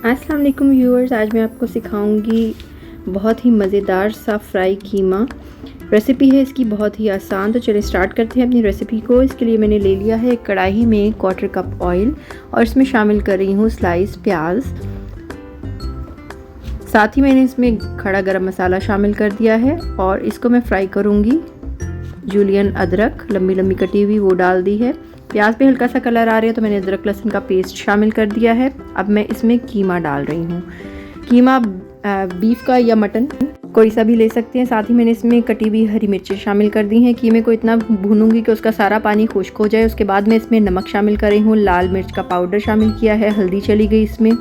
अस्सलाम वालेकुम व्यूअर्स, आज मैं आपको सिखाऊंगी बहुत ही मज़ेदार सा फ्राई कीमा। रेसिपी है इसकी बहुत ही आसान। तो चलिए स्टार्ट करते हैं अपनी रेसिपी को। इसके लिए मैंने ले लिया है कढ़ाई में 1/4 कप ऑयल और इसमें शामिल कर रही हूँ स्लाइस प्याज। साथ ही मैंने इसमें खड़ा गरम मसाला शामिल कर दिया है और इसको मैं फ्राई करूँगी। जूलियन अदरक लंबी लंबी कटी हुई वो डाल दी है। प्याज पे हल्का सा कलर आ रहा है तो मैंने अदरक लहसुन का पेस्ट शामिल कर दिया है। अब मैं इसमें कीमा डाल रही हूँ। कीमा बीफ का या मटन कोई सा भी ले सकते हैं। साथ ही मैंने इसमें कटी हुई हरी मिर्चें शामिल कर दी हैं। कीमे को इतना भूनूंगी कि उसका सारा पानी खुश्क हो जाए। उसके बाद मैं इसमें नमक शामिल कर रही हूँ, लाल मिर्च का पाउडर शामिल किया है, हल्दी चली गई इसमें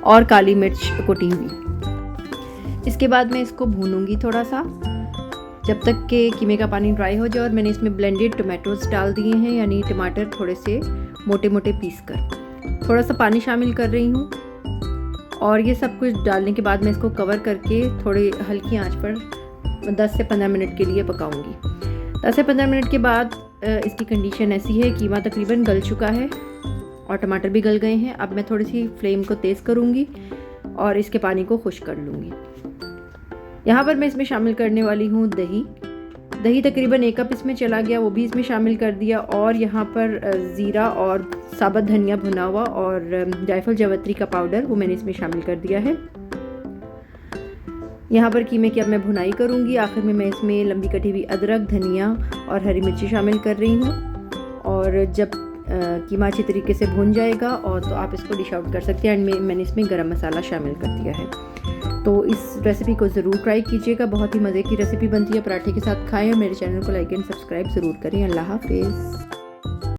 और काली मिर्च कुटी हुई। इसके बाद मैं इसको भूनूंगी थोड़ा सा जब तक के कीमे का पानी ड्राई हो जाए। और मैंने इसमें ब्लेंडेड टोमेटोज़ डाल दिए हैं, यानी टमाटर थोड़े से मोटे मोटे पीस कर। थोड़ा सा पानी शामिल कर रही हूँ और ये सब कुछ डालने के बाद मैं इसको कवर करके थोड़ी हल्की आंच पर 10 से 15 मिनट के लिए पकाऊंगी। 10 से 15 मिनट के बाद इसकी कंडीशन ऐसी है, कीमा तकरीबन गल चुका है और टमाटर भी गल गए हैं। अब मैं थोड़ी सी फ्लेम को तेज़ करूँगी और इसके पानी को खुश्क कर लूँगी। यहाँ पर मैं इसमें शामिल करने वाली हूँ दही तकरीबन 1 कप इसमें चला गया, वो भी इसमें शामिल कर दिया। और यहाँ पर ज़ीरा और साबुत धनिया भुना हुआ और जायफल जावित्री का पाउडर वो मैंने इसमें शामिल कर दिया है। यहाँ पर कीमे की अब मैं भुनाई करूँगी। आखिर में मैं इसमें लंबी कटी हुई अदरक, धनिया और हरी मिर्ची शामिल कर रही हूँ। और जब कीमा अच्छी तरीके से भुन जाएगा और तो आप इसको डिश आउट कर सकते हैं। एंड मैंने इसमें गरम मसाला शामिल कर दिया है। तो इस रेसिपी को ज़रूर ट्राई कीजिएगा, बहुत ही मज़े की रेसिपी बनती है। पराठे के साथ खाएं और मेरे चैनल को लाइक एंड सब्सक्राइब ज़रूर करें। अल्लाह हाफ़िज़।